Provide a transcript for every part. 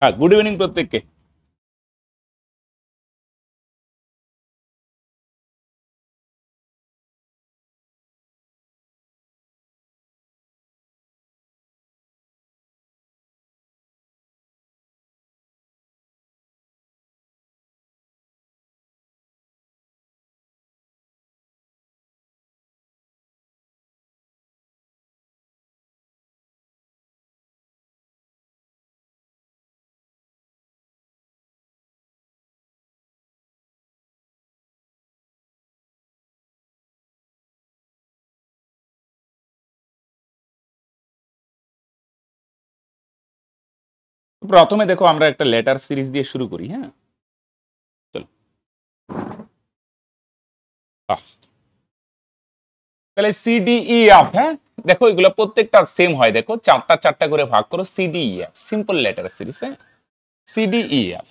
হ্যাঁ, good evening প্রত্যেককে। প্রথমে দেখো আমরা একটা লেটার সিরিজ দিয়ে শুরু করি। হ্যাঁ, চলো। বাহ। তাহলে সিডিই এফ। হ্যাঁ, দেখো এগুলো প্রত্যেকটা সেম হয়। দেখো চারটা চারটা করে ভাগ করো, CDE F simple letter series. হ্যাঁ, সিডিই এফ।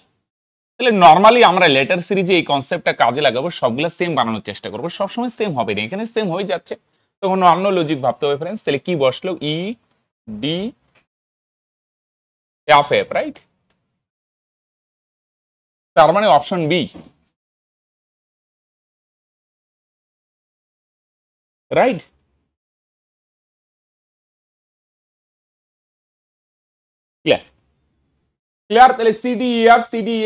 তাহলে নর্মালি আমরা লেটার সিরিজে এই কনসেপ্টটা কাজে লাগাবো, সবগুলো সেম বানানোর চেষ্টা করবো। সবসময় সেম হবে না, এখানে সেম হয়ে যাচ্ছে, তখন অন্য লজিক ভাবতে হবে ফ্রেন্ডস। তাহলে কি বসলো? E D F F, right? তার মানে option B, right? Clear? Clear? তাহলে সিডি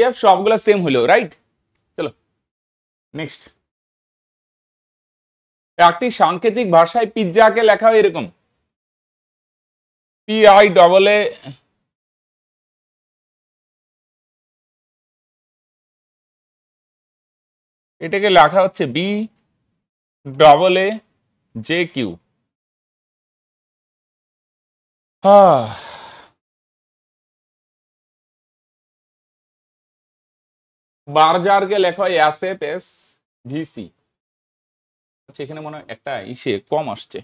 এফ সবগুলো সেম হলো, রাইট? চলো নেক্সট। একটি সাংকেতিক ভাষায় পিৎজাকে লেখা হয় এরকম, PI এটাকে লেখা হচ্ছে BAAJQ। বার্জারকে লেখা হয় SFSVC। আচ্ছা, এখানে মনে হয় একটা ইসে কম আসছে।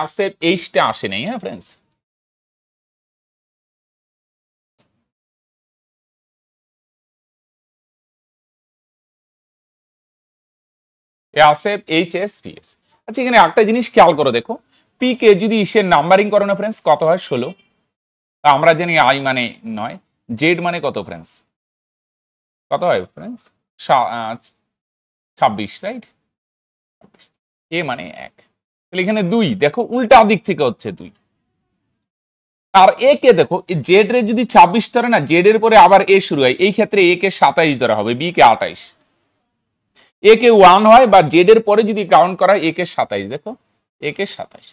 SFH-টা আসে নাই। হ্যাঁ ফ্রেন্ডস, SFHSVS। আচ্ছা, এখানে একটা জিনিস খেয়াল করো, দেখো পি কে যদি ইসের নাম্বারিং করো না ফ্রেন্ডস, কত হয়? 16। আমরা জানি আই মানে 9, জেড মানে কত ফ্রেন্ডস? কত হয় ফ্রেন্ডস? 26, রাইট? এ মানে 1। তাহলে এখানে 2, দেখো উল্টা দিক থেকে হচ্ছে 2। আর এ কে দেখো, জেড রে যদি 26 ধরে না, জেড এর পরে আবার এ শুরু হয়, এই ক্ষেত্রে এ কে 27 ধরা হবে, বি কে 28। এ কে 1 হয় বা জেড এর পরে যদি কাউন্ট করা হয়, এ কে 27। দেখো এ কে 27।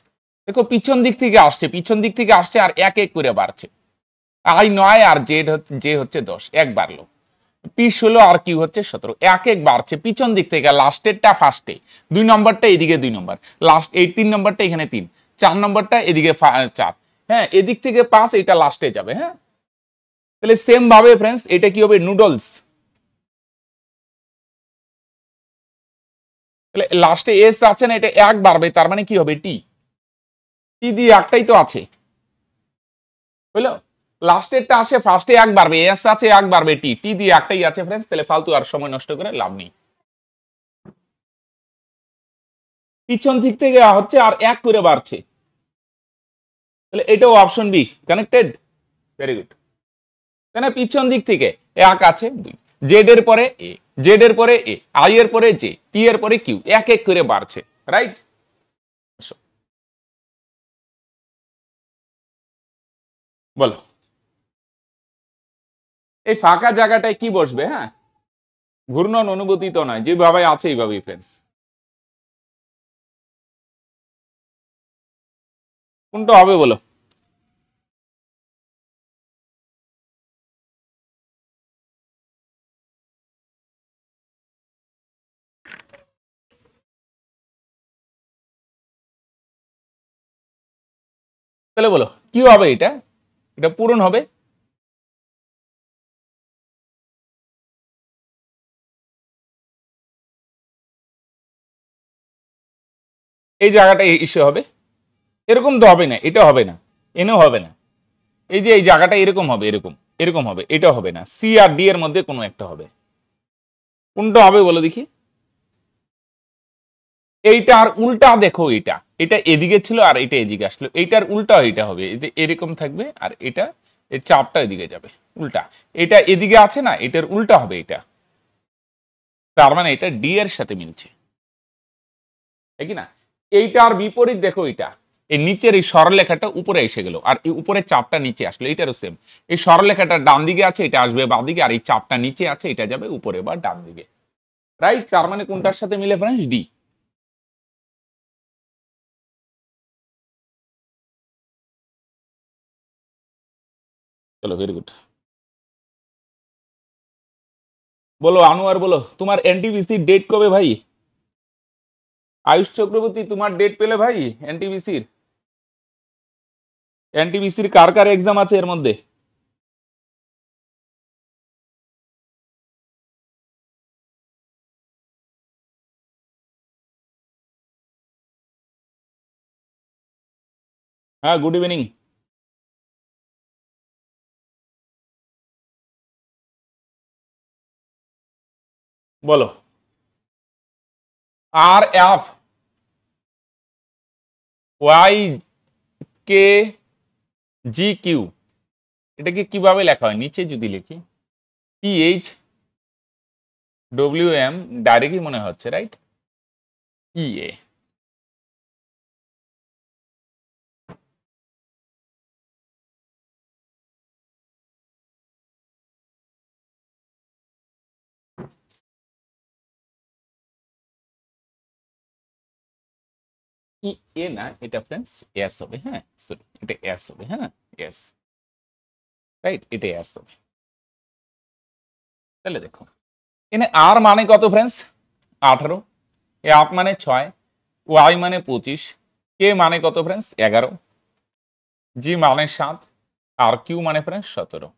দেখো পিছন দিক থেকে আসছে, পিছন দিক থেকে আসছে আর এক এক করে বাড়ছে। আই 9 আর জে হচ্ছে 10, এক বাড়লো। পি 16 আর কিউ হচ্ছে 17, এক এক বাড়ছে পিছন দিক থেকে। লাস্টেরটা ফার্স্টে, 2 নম্বরটা এদিকে 2 নম্বর, লাস্ট এই 3 নম্বরটা এখানে 3, 4 নম্বরটা এদিকে 4। হ্যাঁ, এদিক থেকে 5, এটা লাস্টে যাবে। হ্যাঁ, তাহলে সেম ভাবে ফ্রেন্ডস এটা কি হবে? নুডলস। তাহলে লাস্টে এস আছে না, এটা এক বাড়বে, তার মানে কি হবে? টি। টি দিয়ে একটাই তো আছে, বুঝলো? লাস্টেরটা আসে ফার্স্টে, এক বাড়বে, এস আছে এক বাড়বে, টি টি দিয়ে একটাই আছে ফ্রেন্ডস। তাহলে ফালতু আর সময় নষ্ট করে লাভ নেই। পিছন দিক থেকে হচ্ছে আর এক করে বাড়ছে, তাহলে এটাও option B connected. Very good. তাই না? পিছন দিক থেকে এক আছে 2, জেড এর পরে এ, জেড এর পরে এ, আই এর পরে জে, পি এর পরে কিউ, এক এক করে বাড়ছে, রাইট? বলো, এই ফাঁকা জায়গাটায় কি বসবে? হ্যাঁ, ঘূর্ণন অনুভূতি তো নয়, যেভাবে আছে এইভাবেই ফ্রেন্ডস। কোনটা হবে বলো? তাহলে বলো কি হবে? এটা এটা পূরণ হবে। এই জায়গাটা ইস্যু হবে, এরকম তো হবে না, এটা হবে না, এনেও হবে না, এই যে এই জায়গাটা এরকম হবে, এরকম এরকম হবে, এটা হবে না, সি আর ডি এর মধ্যে কোনো একটা হবে। কোনটা হবে বলো দেখি? এইটার উল্টা দেখো, এটা এটা এদিকে ছিল আর এটা এদিকে আসলো, এইটার উল্টা এটা হবে, এরকম থাকবে আর এটা এই চাপটা এদিকে যাবে উল্টা, এটা এদিকে আছে না, এটার উল্টা হবে এটা, তার মানে এটা ডি এর সাথে মিলছে, ঠিক না? এইটার বিপরীত দেখো, এটা এই নিচের এই সরলরেখাটা উপরে এসে গেল আর এই উপরে চাপটা নিচে আসলো, এটারও সেম, এই সরলরেখাটা ডান দিকে আছে, এটা আসবে বাম দিকে, আর এই চাপটা নিচে আছে, এটা যাবে উপরে বা ডান দিকে, রাইট? তার মানে কোনটার সাথে মিলে ফ্রেন্ডস? ডি। চলো, ভেরি গুড। বলো আনোয়ার, বলো তোমার এনটিপিসি ডেট কবে ভাই? আয়ুষ চক্রবর্তী, তোমার ডেট পেলে ভাই এনটিপিসির? এনটিপিসির কার কার এক্সাম আছে এর মধ্যে? হ্যাঁ, গুড ইভিনিং। বলো। আর এফ ওয়াই কে জি কিউ, এটাকে কিভাবে লেখা হয় নিচে যদি লিখি? পি এইচ ডব্লিউ এম, ডাইরেক্টই মনে হচ্ছে, রাইট? ই এ, ই এ না, এটা ফ্রেন্ডস এস হবে, হ্যাঁ সরি, এটা এস হবে, হ্যাঁ এস, রাইট, এটা এস হবে। তাহলে দেখো এখানে আর মানে কত ফ্রেন্ডস? 18, এ আপ মানে 6, ওয়াই মানে 25, কে মানে কত ফ্রেন্ডস? 11, জি মানে 7, আর কিউ মানে ফ্রেন্ডস 17,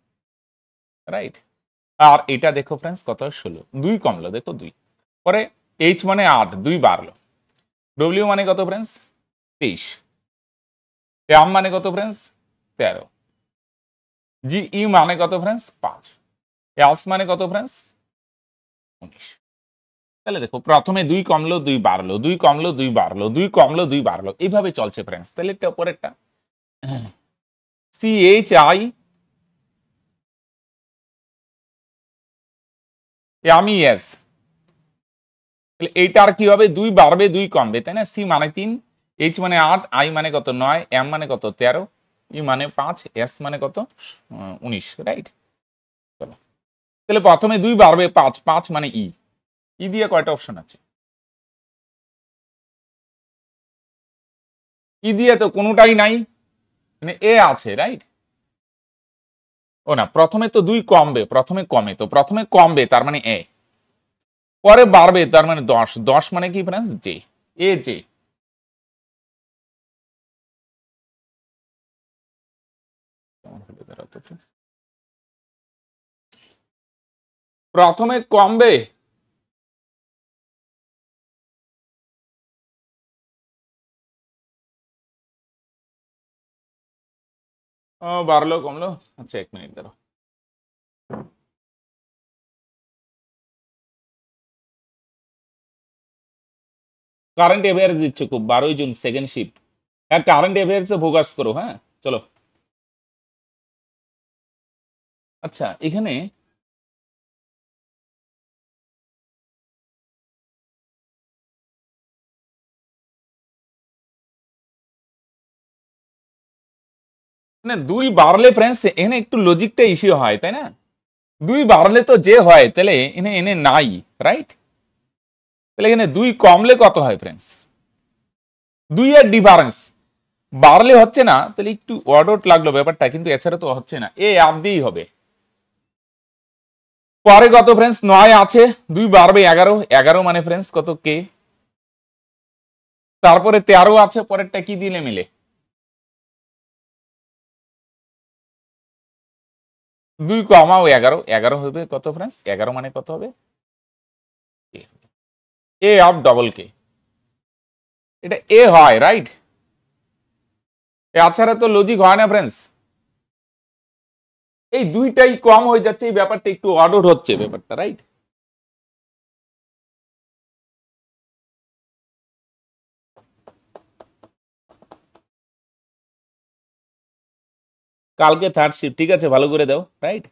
রাইট? আর এটা দেখো ফ্রেন্ডস কত? 16, 2 কমলো, দেখো 2, পরে এইচ মানে 8, 2 বাড়লো, ডব্লিউ মানে কত ফ্রেন্ডস? 23, এম মানে কত ফ্রেন্ডস? 13, জি ই মানে কত ফ্রেন্ডস? 5, এস মানে কত ফ্রেন্ডস? 19। তাহলে দেখো প্রথমে 2 কমলো, 2 বাড়লো, 2 কমলো, 2 বাড়লো, 2 কমলো, 2 বাড়লো, এইভাবে চলছে ফ্রেন্ডস। তাহলে এটা পরেরটা সি এইচ আই, আমি এস, তাহলে এইটার কি হবে? 2 বাড়বে, 2 কমবে, তাই না? সি মানে 3, এইচ মানে 8, আই মানে কত? 9, এম মানে কত? 13, ই মানে 5, এস মানে কত? 19, রাইট? চলো, তাহলে প্রথমে 2 বাড়বে 5, 5 মানে ই, ই দিয়ে কয়টা অপশন আছে? ই দিয়ে তো কোনোটাই নাই, মানে এ আছে, রাইট? ও না, প্রথমে তো 2 কমবে, প্রথমে কমে, তো প্রথমে কমবে তার মানে এ, পরে বাড়বে তার মানে 10, 10 মানে কি ফ্রেন্ডস? J, A J. প্রথমে কমবে, ও বাড়লো কমলো, আচ্ছা 1 মিনিট দাঁড়াও। কারেন্ট অ্যাফেয়ার্স দিচ্ছে খুব, 12 জুন সেকেন্ড শিফট, হ্যাঁ কারেন্ট অ্যাফেয়ার্সে ফোকাস করো, হ্যাঁ চলো। আচ্ছা এখানে মানে 2 বাড়লে ফ্রেন্ডস এখানে একটু লজিকটা ইস্যু হয়, তাই না? 2 বাড়লে তো যে হয়, তাহলে এনে এনে নাই, রাইট? তাহলে এখানে 2 কমলে কত হয় ফ্রেন্ডস? 2 এর ডিফারেন্স, বাড়লে হচ্ছে না, তাহলে একটু অডট লাগলো ব্যাপারটা, কিন্তু এছাড়া তো হচ্ছে না, এ আপ দিয়েই হবে। পরে কত ফ্রেন্ডস? 9 আছে, 2 বাড়বে 11, 11 মানে ফ্রেন্ডস কত? কে। তারপরে 13 আছে, পরেরটা কি দিলে মিলে? 2 কমাও 11, 11 হবে কত ফ্রেন্ডস? 11 মানে কত হবে? এ অফ ডবল কে, এটা এ হয়, রাইট? আচ্ছা তো লজিক হয় না ফ্রেন্ডস? এই দুইটাই কম হয়ে যাচ্ছে, এই ব্যাপারটা একটু অড হচ্ছে ব্যাপারটা, রাইট? কালকে থার্ড শিফট, ঠিক আছে, ভালো করে দাও, রাইট?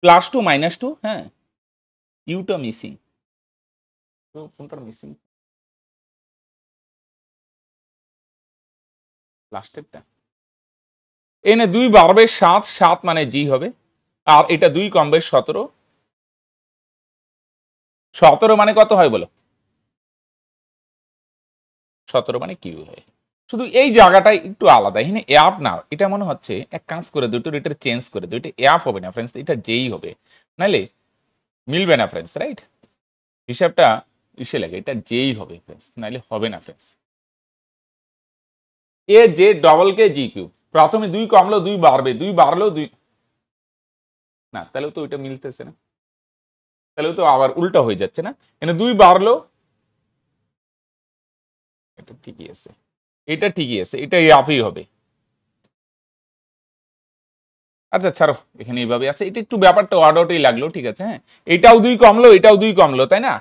+2 -2, হ্যাঁ, ইউটা মিসিং, কোনটা মিসিং? লাস্টেরটা। এনে 2 বাড়বে 7, 7 মানে জি হবে, আর এটা 2 কমবে 17, 17 মানে কত হয় বলো? 17 মানে কিউ হয়। শুধু এই জায়গাটাই একটু আলাদা, এখানে অ্যাপ না, এটা মনে হচ্ছে এক কাজ করে দুটো এটা চেঞ্জ করে দুটো অ্যাপ হবে না ফ্রেন্ডস, এটা যেই হবে, নাইলে মিলবে না ফ্রেন্ডস, রাইট? হিসাবটা ইসে লাগে, এটা যেই হবে ফ্রেন্ডস, নাইলে হবে না friends. A J double K G Q, প্রথমে 2 কমলো 2 বাড়বে, 2 বাড়লো 2, না তাহলে তো ওইটা মিলতেছে না, তাহলে তো আবার উল্টা হয়ে যাচ্ছে না, এখানে 2 বাড়লো, এটা ঠিকই আছে, এটা ঠিকই আছে, এটা অ্যাপই হবে। আচ্ছা ছাড়ো, এখানে এইভাবে আছে, এটা একটু ব্যাপারটা ওয়ার্ড আউটই লাগলো, ঠিক আছে, হ্যাঁ, এটাও 2 কমলো এটাও 2 কমলো, তাই না?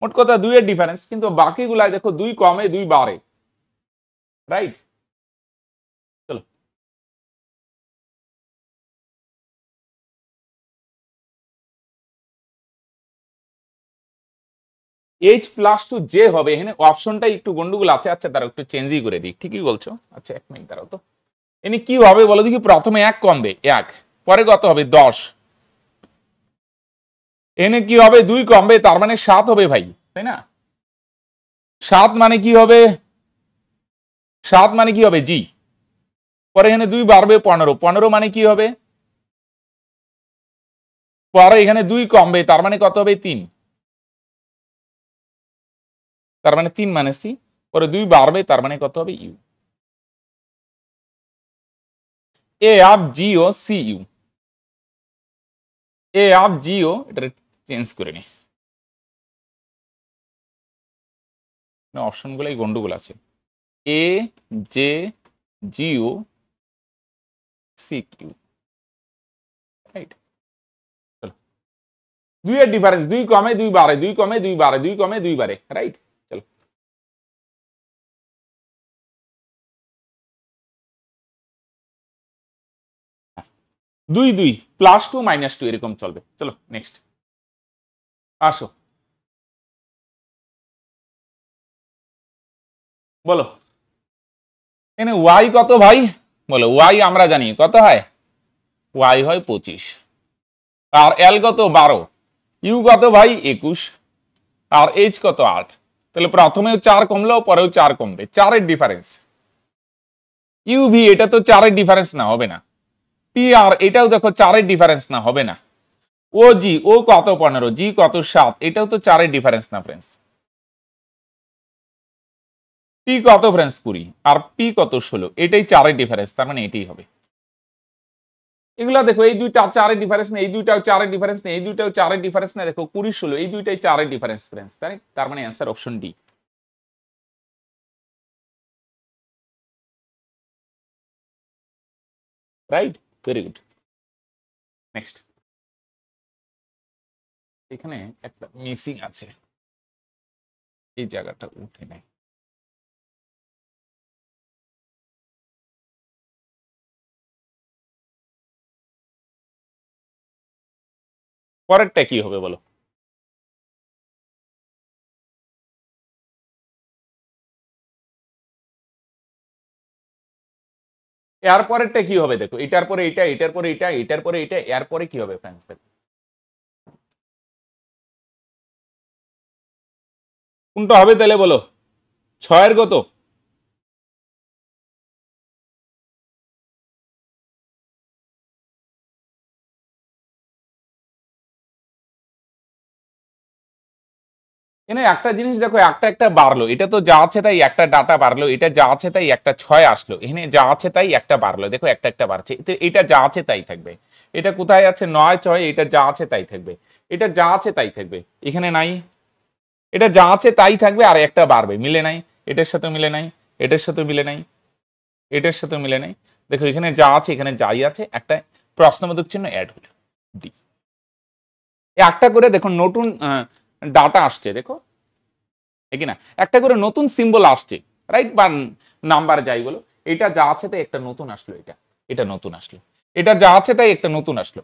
মোট কথা 2 এর ডিফারেন্স, কিন্তু বাকিগুলাই দেখো 2 কমে 2 বাড়ে, রাইট? চলো, H+2 যে হবে, এখানে অপশনটাই একটু গন্ডগোল আছে, আচ্ছা তারা একটু চেঞ্জই করে দিই, ঠিকই বলছো, আচ্ছা 1 মিনিট দাঁড়াও তো, এনে কি হবে বলো দেখি, প্রথমে 1 কমবে 1, পরে কত হবে 10, এনে কি হবে 2 কমবে, তার মানে 7 হবে ভাই, তাই না? 7 মানে কি হবে, 7 মানে কি হবে জি, পরে এখানে 2 বাড়বে 15, 15 মানে কি হবে, পরে এখানে 2 কমবে, তার মানে কত হবে 3, তার মানে 3 মানে সি, পরে 2 বাড়বে, তার মানে কত হবে U, A of G O C U, A of G O, এটা চেঞ্জ করে নি, অপশন গুলাই গন্ডগোল আছে, A J G O C Q, right? 2 এর ডিফারেন্স, 2 কমে 2 বাড়ে, 2 কমে 2 বাড়ে, 2 কমে 2 বাড়ে, রাইট? চলো, 2 2 +2 -2 এরকম চলবে, চলো নেক্সট আসো, বলো এখানে ওয়াই কত ভাই, বলো ওয়াই আমরা জানি কত হয়, ওয়াই হয় 25, আর এল কত 12, ইউ কত ভাই 21, আর এইচ কত 8, তাহলে প্রথমেও 4 কমলো পরেও 4 কমবে, 4 এর ডিফারেন্স, ইউ ভি এটা তো 4 এর ডিফারেন্স না, হবে না, পি আর এটাও দেখো 4 এর ডিফারেন্স না, হবে না, ও জি ও কত 15, জি কত 7, এটাও তো 4 এর ডিফারেন্স না ফ্রেন্ডস, টি কত ফ্রেন্ডস 20, আর পি কত 16, এটাই 4 এর ডিফারেন্স, তার মানে এটাই হবে। এগুলা দেখো এই দুইটা 4 এর ডিফারেন্স না, এই দুইটাও 4 এর ডিফারেন্স না, এই দুইটাও 4 এর ডিফারেন্স না, দেখো 20 16 এই দুইটাই 4 এর ডিফারেন্স ফ্রেন্ডস, তাই তার মানে answer option D, right? Very good, next. এখানে একটা মিসিং আছে, এই জায়গাটা উঠে নেয়, পরেরটা কি হবে বলো? এর পরেরটা কি হবে দেখো, এটার পরে এটা, এটার পরে এটা, এটার পরে এটা, এর পরে কি হবে ফ্রেন্ডস? কোনটা হবে তাহলে বলো, 6 এর কত? এখানে একটা জিনিস দেখো, একটা একটা বাড়লো, এটা তো যা আছে তাই একটা ডাটা বাড়লো, এটা যা আছে তাই একটা 6 আসলো, এখানে যা আছে তাই একটা বাড়লো, দেখো একটা একটা বাড়ছে, এটা যা আছে তাই থাকবে, এটা কোথায় আছে 9 6, এটা যা আছে তাই থাকবে, এটা যা আছে তাই থাকবে, এখানে নাই, এটা যা আছে তাই থাকবে, আর একটা বাড়বে, মিলে নাই, এটার সাথে মিলে নাই, এটার সাথে মিলে নাই, এটার সাথে মিলে নাই। দেখো এখানে যা আছে এখানে যাই আছে, একটা প্রশ্নবোধক চিহ্ন অ্যাড হলো, ডি। একটা করে দেখো নতুন ডাটা আসছে, দেখো ঠিক না, একটা করে নতুন সিম্বল আসছে, রাইট, বা নাম্বার যাই বলো, এটা যা আছে তাই একটা নতুন আসলো, এটা নতুন আসলো, এটা যা আছে তাই একটা নতুন আসলো,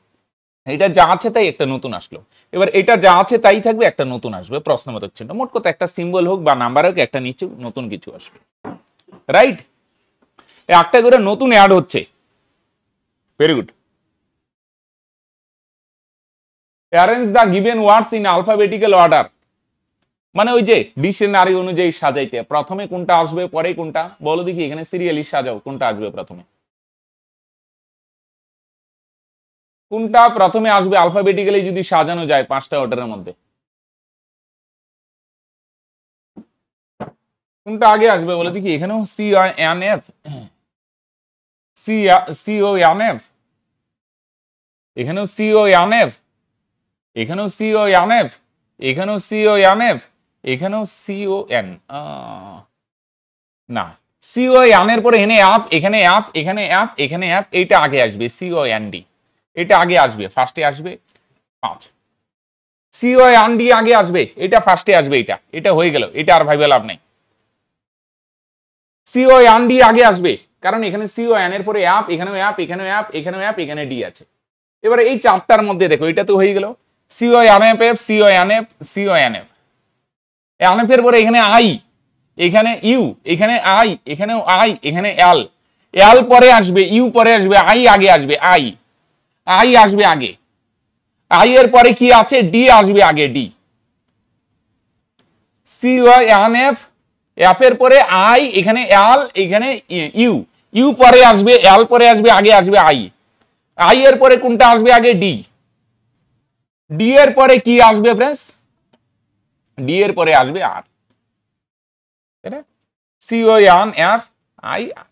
এটা যা আছে তাই একটা নতুন আসলো। এবার এটা যা আছে তাই থাকবে, একটা নতুন আসবে প্রশ্নবোধক চিহ্ন। মোট কথা একটা সিম্বল হোক বা নাম্বার হোক, একটা নিচে নতুন কিছু আসবে, রাইট। একটা করে নতুন অ্যাড হচ্ছে, very good. Arrange the given words in alphabetical order, মানে ওই যে ডিকশনারি অনুযায়ী সাজাইতে, প্রথমে কোনটা আসবে পরে কোনটা, বলো দেখি, এখানে সিরিয়ালি সাজাও, কোনটা আসবে প্রথমে, কোনটা প্রথমে আসবে আলফাবেটিক্যালি যদি সাজানো যায় 5টা অর্ডারের মধ্যে, কোনটা আগে আসবে বলে দেখি। এখানেও C N F, C O N F, এখানেও সি ও এন এফ, এখানেও সি ও এন এফ, এখানেও সি ও এন এফ, এখানেও সি ও এন, না, সি ও এন এর পরে এখানে অ্যাপ, এখানে অ্যাপ, এখানে অ্যাপ, এখানে অ্যাপ, এইটা আগে আসবে, সি ও এন ডি, এটা আগে আসবে, ফার্স্টে আসবে 5। সি ও এন ডি আগে আসবে, এটা ফার্স্টে আসবে, এটা এটা হয়ে গেল, এটা আর ভাইবে লাভ নাই। সি ও এন ডি আগে আসবে, কারণ এখানে সি ও এন এর পরে অ্যাপ, এখানেও অ্যাপ, এখানেও অ্যাপ, এখানেও অ্যাপ, এখানে ডি আছে। এবারে এই চারটার মধ্যে দেখো, এটা তো হয়ে গেল, C O N F F, C O N F, C O N F, N F এর পরে এখানে আই, এখানে ইউ, এখানে আই, এখানেও আই, এখানে এল, এল পরে আসবে, ইউ পরে আসবে, আই আগে আসবে, আই, আই আসবে আগে, আই এর পরে কি আছে, ডি আসবে আগে, D, C O N F, F এর পরে আই, এখানে এল, এখানে ইউ, ইউ পরে আসবে, এল পরে আসবে, আগে আসবে আই, আই এর পরে কোনটা আসবে আগে, ডি, ডি এর পরে কি আসবে ফ্রেন্ডস, ডি এর পরে আসবে আর, তাই না, C O N F I R,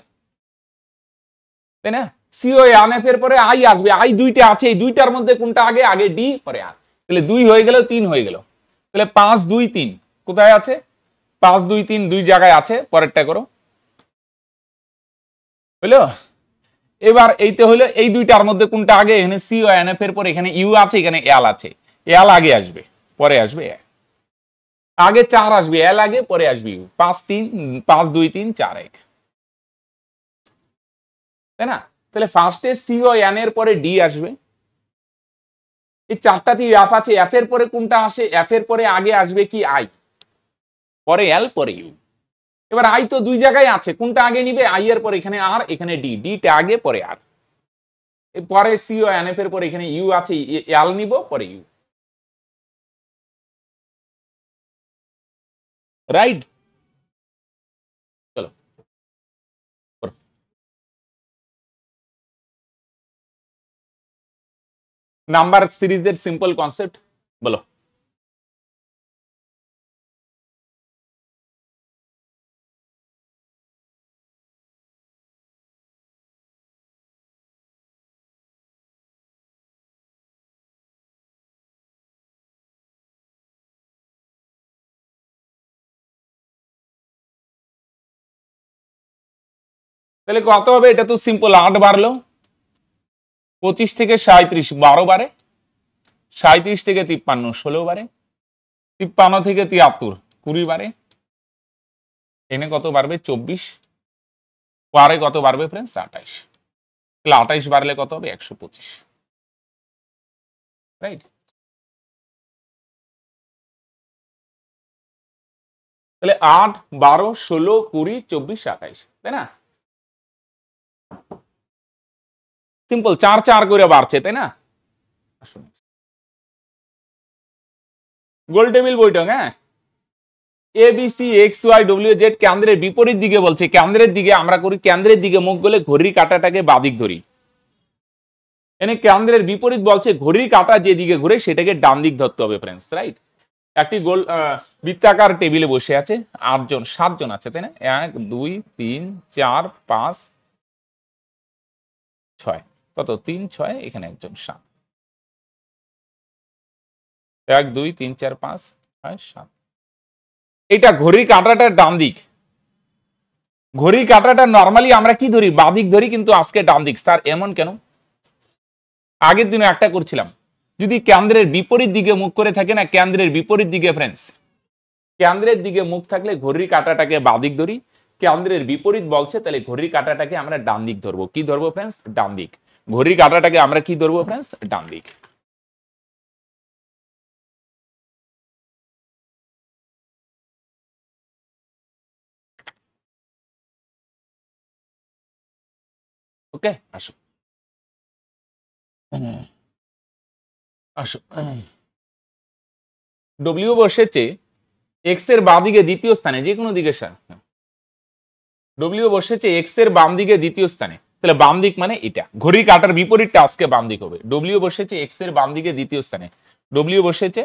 তাই না, সি ও এন এফ এর পরে আই আসবে, আই দুইটা আছে, এই দুইটার মধ্যে কোনটা আগে, আগে ডি পরে আর, তাহলে 2 হয়ে গেল, 3 হয়ে গেল, তাহলে 5 2 3 কোথায় আছে, 5 2 3 দুই জায়গায় আছে, পরেরটা করো, হলো। এবার এইতে হলো এই দুইটার মধ্যে কোনটা আগে, এখানে সি ও এন এফ এর পর এখানে ইউ আছে, এখানে এল আছে, এল আগে আসবে, পরে আসবে আগে 4 আসবে, এল আগে পরে আসবে ইউ, 5 2 3 4 1, তাই না। তাহলে ফার্স্টে সি ও এন এর পরে ডি আসবে, এই চারটাতেই এফ আছে, এফ এর পরে কোনটা আসে, এফ এর পরে আগে আসবে কি আই, পরে এল পরে ইউ। এবার আই তো দুই জায়গায় আছে, কোনটা আগে নিবে, আই এর পরে এখানে আর, এখানে ডি, ডিটা আগে পরে আর, পরে সি ও এন এফ এর পরে এখানে ইউ আছে, এল নিব পরে ইউ, রাইট। চলো নাম্বার সিরিজের সিম্পল কনসেপ্ট বলো। তাহলে কত হবে, এটা তো সিম্পল, 8 বাড়লো, 25 থেকে 37 12 বারে, 37 থেকে 53 16 বারে, 53 থেকে 73 20 বারে, এনে কত বাড়বে 24, বারে কত বাড়বে ফ্রেন্ডস 28, তাহলে 28 বাড়লে কত হবে 125, রাইট। তাহলে 8 12 16 20 24 28, তাই না, সিম্পল, 4 4 করে বাড়ছে, তাই না। আসুন গোল টেবিল বইটা, হ্যাঁ, A B C X Y W Z কেন্দ্রের বিপরীত দিকে বলছে, কেন্দ্রের দিকে আমরা করি, কেন্দ্রের দিকে মুখ গলে ঘড়ির কাঁটাটাকে বাদিক ধরি, এনে কেন্দ্রের বিপরীত বলছে ঘড়ির কাঁটা যেদিকে ঘুরে সেটাকে ডান দিক ধরতে হবে ফ্রেন্ডস, রাইট। একটি গোল বৃত্তাকার টেবিলে বসে আছে 8 জন 7 জন আছে, তাই না, 1 2 3 4 5 6, কত 3 6, এখানে একজন 7, 1 2 3 4 5 6 7, এটা ঘড়ির কাঁটাটার ডান দিক। ঘড়ির কাঁটাটা নরমালি আমরা কি ধরি, বাদিক ধরি, কিন্তু আজকে ডান দিক। স্যার এমন কেন? আগের দিনে একটা করছিলাম, যদি কেন্দ্রের বিপরীত দিকে মুখ করে থাকে না, কেন্দ্রের বিপরীত দিকে ফ্রেন্ডস, কেন্দ্রের দিকে মুখ থাকলে ঘড়ির কাঁটাটাকে বাদিক ধরি, কেন্দ্রের বিপরীত বলছে তাহলে ঘড়ির কাঁটাটাকে আমরা ডান দিক ধরবো। কি ধরবো ফ্রেন্ডস? ডান দিক। ঘড়ির কাঁটাটাকে আমরা কি ধরবো ফ্রেন্ডস? ডান দিক। ওকে, আসো আসো। ডব্লিউ বসেছে এক্স এর বাম দিকে দ্বিতীয় স্থানে, যে কোনো দিকে। ডব্লিউ বসেছে এক্স এর বাম দিকে দ্বিতীয় স্থানে, তাহলে বাম দিক মানে এটা, ঘড়ির কাঁটার বিপরীতটা আজকে বাম দিক হবে। ডব্লিউ বসেছে এক্স এর বাম দিকে দ্বিতীয় স্থানে, ডব্লিউ বসেছে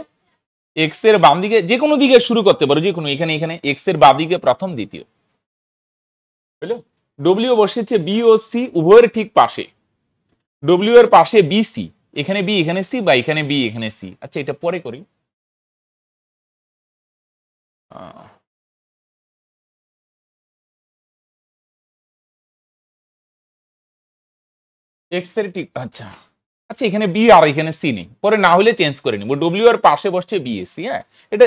এক্স এর বাম দিকে, যে কোনো দিকে শুরু করতে পারো, যে কোনো, এখানে এখানে এক্স এর বাম দিকে প্রথম দ্বিতীয়, বুঝলো? ডব্লিউ বসেছে বি ও সি উভয়ের ঠিক পাশে, ডব্লিউ এর পাশে বি সি, এখানে বি এখানে সি, বা এখানে বি এখানে সি। আচ্ছা এটা পরে করি। এক্স এর ঠিক, আচ্ছা আচ্ছা, এখানে বি আর এখানে সি নেই, পরে না হলে চেঞ্জ করে নিব। ডব্লিউ এর পাশে বসছে বি এ সি, হ্যাঁ, এটা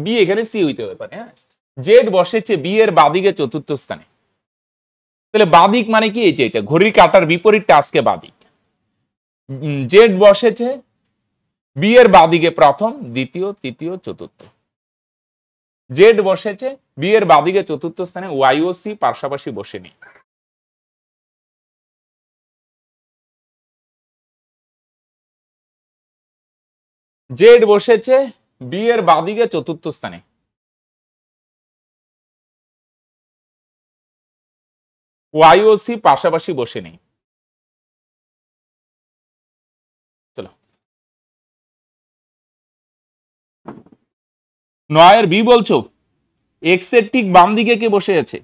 বি এখানে সি হইতে পারে, হ্যাঁ। জেড বসেছে বি এর বাদিকে চতুর্থ স্থানে, তাহলে বাদিক মানে কি? এই যে এটা ঘড়ির কাঁটার বিপরীতটা আজকে বাদিক। জেড বসেছে বি এর বাদিকে প্রথম, দ্বিতীয়, তৃতীয়, চতুর্থ। জেড বসেছে বি এর বাদিকে চতুর্থ স্থানে, ওয়াই ও সি পাশাপাশি বসে নেই। জেড বসেছে বি এর বাদিকে চতুর্থ স্থানে, ওয়াই ও সি পাশাপাশি বসে নেই। চলো, নয়ের বি বলছো এক্স এর ঠিক বাম দিকে কে বসে আছে?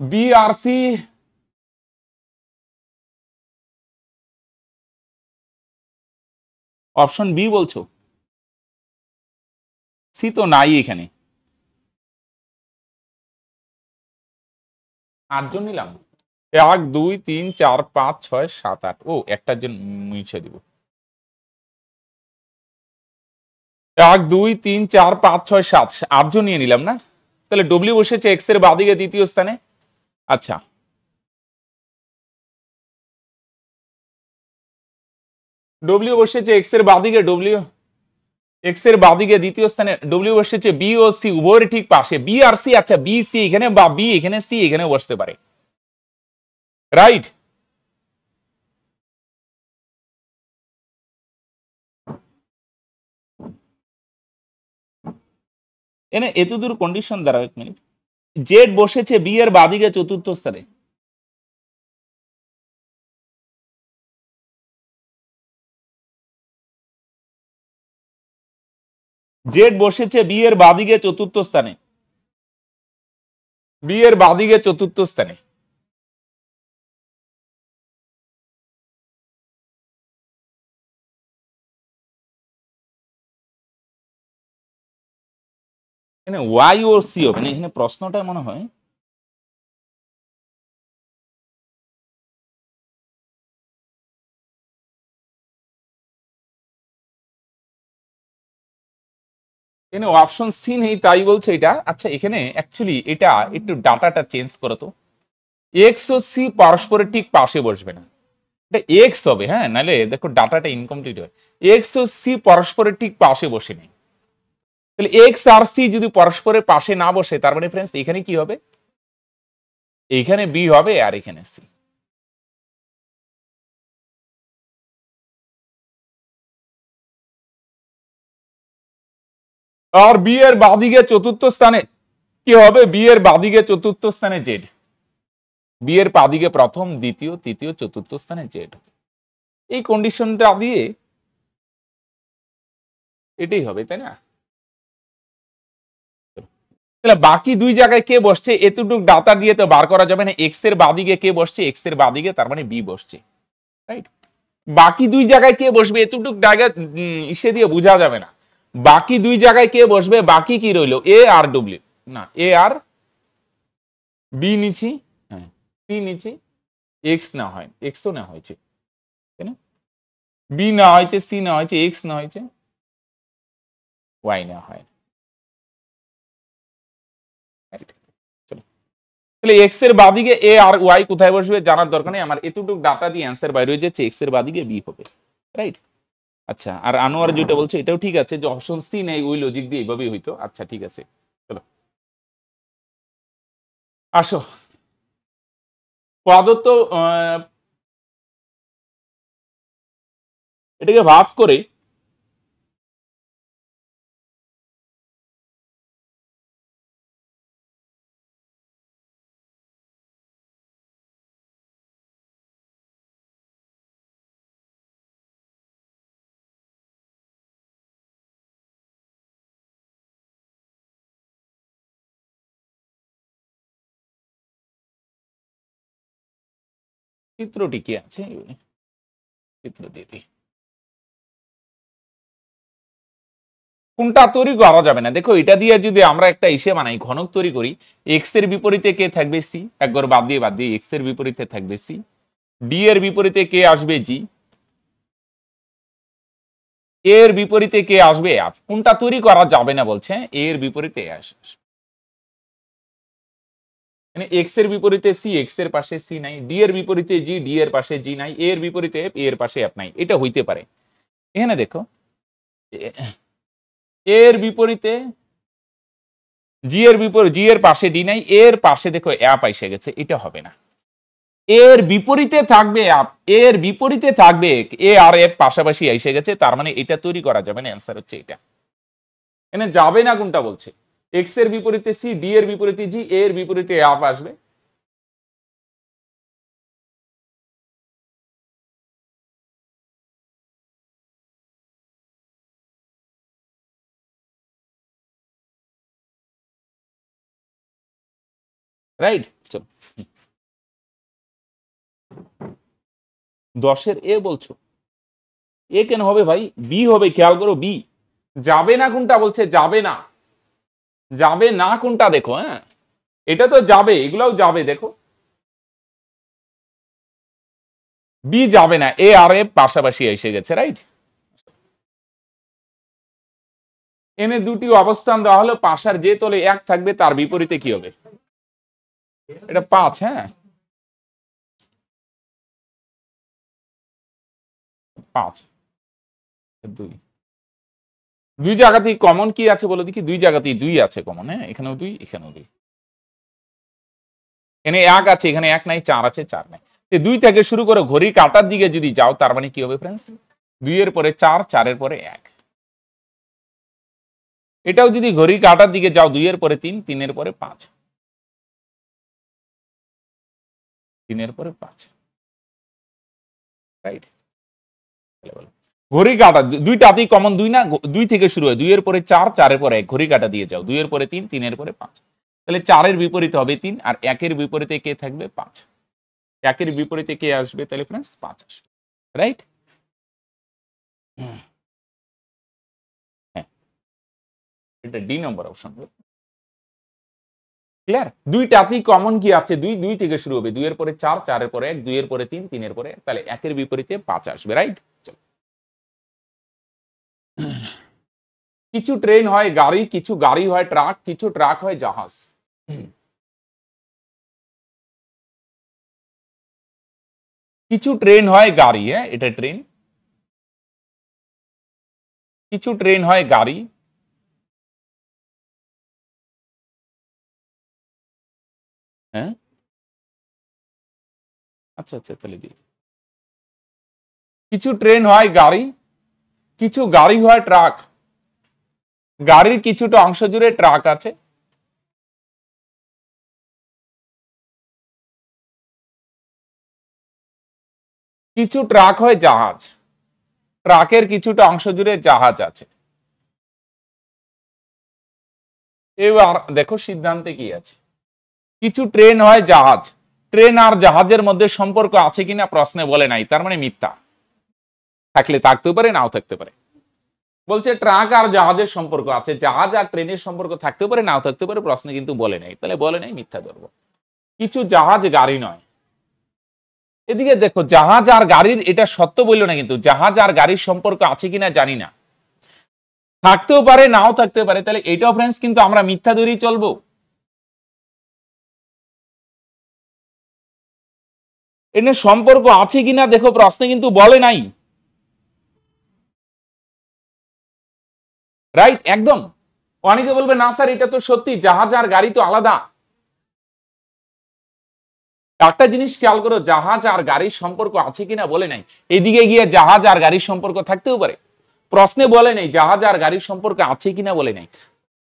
বি আর সি, অপশন বি বলছো? সি তো নাই এখানে। 8 জন নিলাম, 1 2 3 4 5 6 7 8, ও একটার জন্য মুছে দিব। 1 2 3 4 5 6 7, 8 জন নিয়ে নিলাম না? তাহলে ডব্লিউ বসেছে এক্স এর বাদিকে দ্বিতীয় স্থানে। আচ্ছা, ডব্লিউ বসেছে এক্স এর বাদিকে, ডব্লিউ এক্স এর বাদিকে দ্বিতীয় স্থানে, ডব্লিউ বসেছে বি ও সি উভয়ের ঠিক পাশে, বি আর সি, আচ্ছা বি সি এখানে, বা বি এখানে, সি এখানে বসতে পারে, রাইট? এনে এতদূর কন্ডিশন দাঁড়াও, 1 মিনিট। জেড বসেছে বি এর বাদিকে চতুর্থ স্থানে, জেড বসেছে বি এর বাদিকে চতুর্থ স্থানে, বি এর বাদিকে চতুর্থ স্থানে। এখানে ওয়াই ও সি হবে না, এখানে প্রশ্নটা মনে হয় এখানে অপশন সি নেই, তাই বলছে এটা। আচ্ছা এখানে অ্যাকচুয়ালি এটা একটু ডাটাটা চেঞ্জ করো তো, এক্স ও সি পরস্পরের ঠিক পাশে বসবে না, এটা এক্স হবে, হ্যাঁ, নাহলে দেখো ডাটাটা ইনকমপ্লিট হয়। এক্স ও সি পরস্পরের ঠিক পাশে বসে নেই, তাহলে এক্স আর সি যদি পরস্পরের পাশে না বসে, তার মানে ফ্রেন্ডস এখানে কি হবে? এইখানে বি হবে আর এখানে সি। আর বি এর বাদিকে চতুর্থ স্থানে কি হবে? বি এর বাদিকে চতুর্থ স্থানে জেড, বি এর বাদিকে প্রথম, দ্বিতীয়, তৃতীয়, চতুর্থ স্থানে জেড। এই কন্ডিশনটা দিয়ে এটাই হবে, তাই না? তাহলে বাকি দুই জায়গায় কে বসছে এতটুকু ডাটা দিয়ে তো বার করা যাবে না। এক্স এর বাদিকে কে বসছে, এক্স এর বাদিকে, তার মানে বি বসছে, রাইট? বাকি দুই জায়গায় কে বসবে এতটুকু জায়গা ইসে দিয়ে বোঝা যাবে না। বাকি দুই জায়গায় কে বসবে, বাকি কি রইলো, এ আর ডব্লিউ, না এ আর বি নিচ্ছি, হ্যাঁ সি নিচ্ছি, এক্স না হয়, এক্সও না হয়েছে, তাই না? বি না হয়েছে, সি না হয়েছে, এক্স না হয়েছে, ওয়াই না হয়। তাহলে এক্স এর বাদিকে এ আর ওয়াই কোথায় বসবে জানার দরকার নেই, আমার এতটুকু ডাটা দিয়ে অ্যান্সার বাইরে হয়ে যাচ্ছে, এক্স এর বাদিকে বি হবে, রাইট? আচ্ছা, আর আনোয়ার যেটা বলছে এটাও ঠিক আছে, যে অপশন সি নেই ওই লজিক দিয়ে এইভাবেই হইতো। আচ্ছা ঠিক আছে, চলো আসো পদার্থ, এটাকে ভাস করে চিত্রটি কি আছে, চিত্র দিয়ে দিই। কোনটা তৈরি করা যাবে না, দেখো এটা দিয়ে যদি আমরা একটা ইসে বানাই, ঘনক তৈরি করি, এক্স এর বিপরীতে কে থাকবে, সি, একবার বাদ দিয়ে এক্স এর বিপরীতে থাকবে সি, ডি এর বিপরীতে কে আসবে, জি, এর বিপরীতে কে আসবে, এফ। কোনটা তৈরি করা যাবে না বলছে, এর বিপরীতে আসবে, মানে এক্স এর বিপরীতে সি, এক্স এর পাশে সি নাই, ডি এর বিপরীতে জি, ডি এর পাশে জি নাই, এর বিপরীতে এফ, এর পাশে এফ নাই, এটা হইতে পারে। এখানে দেখো এর বিপরীতে জি এর বিপরীত, জি এর পাশে ডি নাই, এর পাশে দেখো এফ এসে গেছে, এটা হবে না। এর বিপরীতে থাকবে এফ, এর বিপরীতে থাকবে এ আর এফ পাশাপাশি এসে গেছে, তার মানে এটা তৈরি করা যাবে না, অ্যান্সার হচ্ছে এটা। এখানে যাবে না কোনটা বলছে, এক্স এর বিপরীতে সি, ডি এর বিপরীতে জি, এর বিপরীতে এফ আসবে, রাইট? চলো 10-এর এ বলছো, এ কেন হবে ভাই, বি হবে, খেয়াল করো বি। যাবে না কোনটা বলছে, যাবে না, যাবে না কোনটা দেখো, হ্যাঁ এটা তো যাবে, এগুলাও যাবে, দেখো বি যাবে না, এ আর এফ পাশাপাশি এসে গেছে, রাইট? এনে দুটি অবস্থান দেওয়া হলো, পাশার যে তলে এক থাকবে তার বিপরীতে কি হবে, এটা 5, হ্যাঁ 5, 2, দুই জায়গাতেই কমন কি আছে বলে দেখি, দুই জায়গাতেই 2 আছে কমন, হ্যাঁ এখানেও 2, এখানেও 2, এখানে 1 আছে, এখানে 1 নাই, 4 আছে, 4 নাই। 2 থেকে শুরু করে ঘড়ির কাঁটার দিকে যদি যাও, তার মানে কি হবে ফ্রেন্ডস, 2 এর পরে 4, 4 এর পরে 1। এটাও যদি ঘড়ির কাঁটার দিকে যাও, 2 এর পরে 3, 3 এর পরে 5, 3 এর পরে 5, রাইট? ঘড়ি কাঁটা দুইটাতেই কমন 2 না, 2 থেকে শুরু হয়, 2 এর পরে 4, 4 এর পরে 1, ঘড়ি কাঁটা দিয়ে যাও, 2 এর পরে 3, 3 এর পরে 5, তাহলে 4 এর বিপরীতে হবে 3, আর 1 এর বিপরীতে কে থাকবে, 5, 1 এর বিপরীতে কে আসবে তাহলে ফ্রেন্ডস 5 আসবে, রাইট? হ্যাঁ এটা ডি নম্বর অপশন, ক্লিয়ার? দুইটাতেই কমন কি আছে, 2, 2 থেকে শুরু হবে, 2 এর পরে 4, 4 এর পরে 1, 2 এর পরে 3, 3 এর পরে 1, তাহলে 1 এর বিপরীতে 5 আসবে, রাইট? কিছু ট্রেন হয় গাড়ি, কিছু গাড়ি হয় ট্রাক, কিছু ট্রাক হয় জাহাজ। কিছু ট্রেন হয় গাড়ি, হ্যাঁ এটা ট্রেন, কিছু ট্রেন হয় গাড়ি, হ্যাঁ আচ্ছা আচ্ছা তাহলে দিই, কিছু ট্রেন হয় গাড়ি, কিছু গাড়ি হয় ট্রাক, গাড়ির কিছুটা অংশ জুড়ে ট্রাক আছে, কিছু ট্রাক হয় জাহাজ, ট্রাকের কিছুটা অংশ জুড়ে জাহাজ আছে। এবার দেখো সিদ্ধান্তে কি আছে। কিছু ট্রেন হয় জাহাজ, ট্রেন আর জাহাজের মধ্যে সম্পর্ক আছে কিনা প্রশ্নে বলে নাই, তার মানে মিথ্যা। থাকলে থাকতেও পারে, নাও থাকতে পারে। বলছে ট্রাক আর জাহাজের সম্পর্ক আছে, জাহাজ আর ট্রেনের সম্পর্ক থাকতেও পারে, নাও থাকতে পারে, প্রশ্নে কিন্তু বলে নাই, তাহলে বলে নাই, মিথ্যা ধরবো। কিছু জাহাজ গাড়ি নয়। এদিকে দেখো জাহাজ আর গাড়ির, এটা সত্য বললো না, কিন্তু জাহাজ আর গাড়ির সম্পর্ক আছে কিনা জানি না, থাকতেও পারে নাও থাকতে পারে, তাহলে এটাও ফ্রেন্ডস কিন্তু আমরা মিথ্যা ধরেই চলবো। এনে সম্পর্ক আছে কিনা দেখো প্রশ্নে কিন্তু বলে নাই, রাইট? একদম। অনেকে বলবে না স্যার এটা তো সত্যি, জাহাজ আর গাড়ি তো আলাদা। একটা জিনিস খেয়াল করো, জাহাজ আর গাড়ির সম্পর্ক আছে কিনা বলে নাই, এদিকে গিয়ে জাহাজ আর গাড়ির সম্পর্ক থাকতেও পারে, প্রশ্নে বলে নেই জাহাজ আর গাড়ির সম্পর্ক আছে কিনা বলে নাই,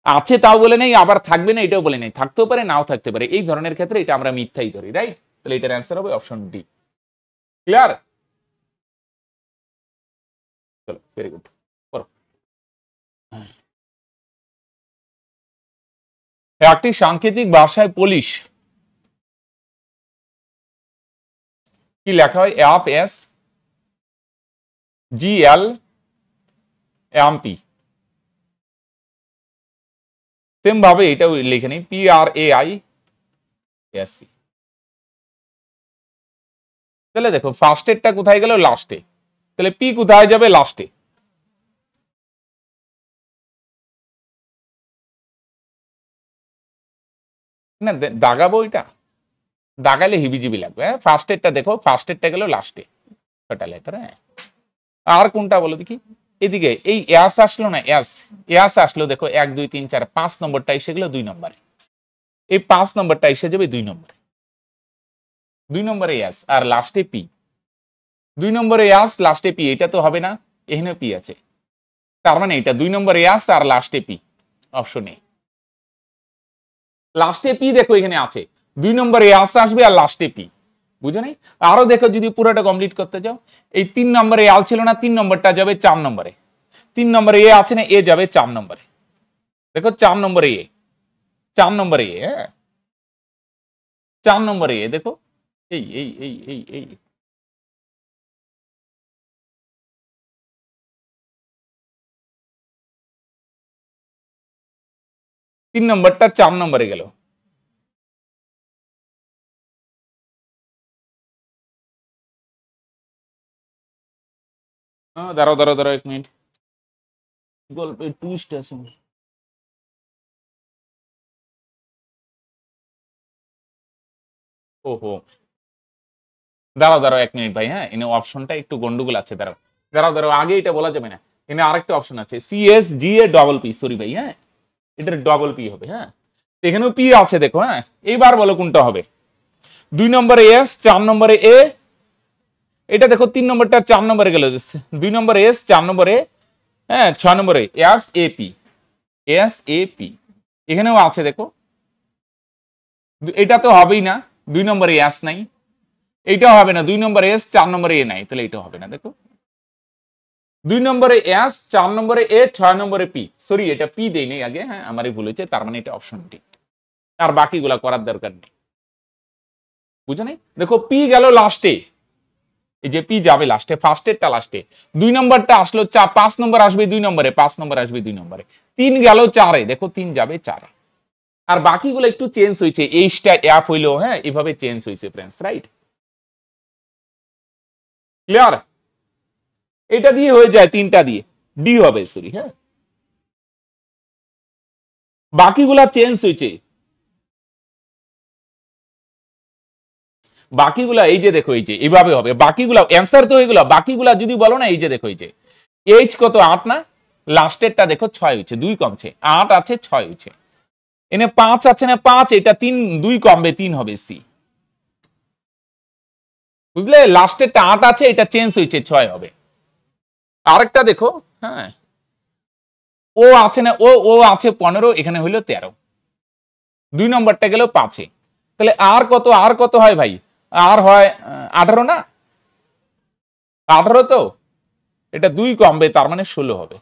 আছে তাও বলে নেই, আবার থাকবে না এটাও বলে নেই, থাকতেও পারে নাও থাকতে পারে। এই ধরনের ক্ষেত্রে এটা আমরা মিথ্যাই ধরি, রাইট? তাহলে এটার অ্যান্সার হবে অপশন ডি। ক্লিয়ার? চলো, ভেরি গুড। একটি সাংকেতিক ভাষায় পুলিশ কি লেখা হয়? F S G L M P. Same ভাবে এটাও লিখে নিই, P R A I S C. তাহলে দেখো ফার্স্টেরটা কোথায় গেল? লাস্টে। তাহলে পি কোথায় যাবে? লাস্টে। না দাগাবো, এটা দাগালে হিবিজিবি লাগবে। হ্যাঁ, ফার্স্টেরটা দেখো, ফার্স্টেরটা গেল লাস্টে, ছটা লেটার। হ্যাঁ, আর কোনটা বলো দেখি? এদিকে এই এস আসলো না, এস এস আসলো, দেখো 1 2 3 4 5 নম্বরটা এসে গেল 2 নম্বরে, এই 5 নম্বরটা এসে যাবে 2 নম্বরে, 2 নম্বরে এস আর লাস্টে পি, 2 নম্বরে এস লাস্টে পি, এটা তো হবে না, এখানে পি আছে, তার মানে এটা 2 নম্বরে এস আর লাস্টে পি, অপশন এ। লাস্টে পি দেখো এখানে আছে, 2 নম্বরে এস আসবে আর লাস্টে পি, বুঝো নাই? আরো দেখো যদি পুরোটা কমপ্লিট করতে যাও, এই 3 নম্বরে আল ছিল না, 3 নম্বরটা যাবে 4 নম্বরে, 3 নম্বরে এ আছে না, এ যাবে 4 নম্বরে, দেখো 4 নম্বরে এ, 4 নম্বরে এ, হ্যাঁ 4 নম্বরে এ, দেখো এই এই এই এই এই 3 নম্বরটা 4 নম্বরে গেল। দাঁড়াও দাঁড়াও দাঁড়াও 1 মিনিট, গল্পের টুইস্ট আছে। ওহো, দাঁড়াও দাঁড়াও 1 মিনিট ভাই, হ্যাঁ এনে অপশনটা একটু গন্ডগোল আছে, দাঁড়াও দাঁড়াও দাঁড়াও, আগে এটা বলা যাবে না, এনে আরেকটা অপশন আছে, সিএস জি এ ডবল পি, সরি ভাই, হ্যাঁ এটার ডবল পি হবে। হ্যাঁ, এখানেও পি আছে দেখো। হ্যাঁ, এইবার বলো কোনটা হবে? 2 নম্বরে এস, 4 নম্বরে এ, এটা দেখো 3 নম্বরটা 4 নম্বরে গেল, 2 নম্বরে এস, 4 নম্বরে, হ্যাঁ 6 নম্বরে S A P, S A P, এখানেও আছে দেখো, এটা তো হবেই না, 2 নম্বরে এস নাই, এইটাও হবে না, 2 নম্বরে এস 4 নম্বরে এ নাই, তাহলে এটাও হবে না। দেখো 2 নম্বরে এস, 4 নম্বরে এ, 6 নম্বরে পি, সরি এটা পি দেই নেই আগে, হ্যাঁ আমারই ভুল হয়েছে, তার মানে এটা অপশন ডি, আর বাকিগুলা করার দরকার নেই, বুঝো নাই? দেখো পি গেল লাস্টে, এই যে পি যাবে লাস্টে, ফার্স্টেরটা লাস্টে, 2 নম্বরটা আসলো 5 নম্বর আসবে 2 নম্বরে, 5 নম্বর আসবে 2 নম্বরে, 3 গেল 4-এ, দেখো 3 যাবে 4-এ, আর বাকিগুলো একটু চেঞ্জ হয়েছে, এইচটা এফ হইলো, হ্যাঁ এভাবে চেঞ্জ হয়েছে ফ্রেন্ডস, রাইট? ক্লিয়ার? এটা দিয়ে হয়ে যায়, 3টা দিয়ে ডি হবে, সরি, হ্যাঁ বাকিগুলা চেঞ্জ হয়েছে, বাকিগুলা এই যে দেখো, এই যে এইভাবে হবে, বাকিগুলা অ্যান্সার তো এগুলা, বাকিগুলা যদি বলো না, এই যে দেখো, এই যে এইচ কত 8 না, লাস্টেরটা দেখো 6 হয়েছে, 2 কমছে, 8 আছে 6 হয়েছে, এনে 5 আছে না 5, এটা 3, 2 কমবে 3 হবে সি, বুঝলে? লাস্টেরটা 8 আছে, এটা চেঞ্জ হয়েছে 6 হবে। আরেকটা দেখো, হ্যাঁ ও আছে না, ও ও আছে 15, এখানে হইলো 13, 2 নম্বরটা গেল 5-এ, তাহলে আর কত, আর কত হয় ভাই? আর হয় 18 না, 18 তো, এটা 2 কমবে, তার মানে 16 হবে।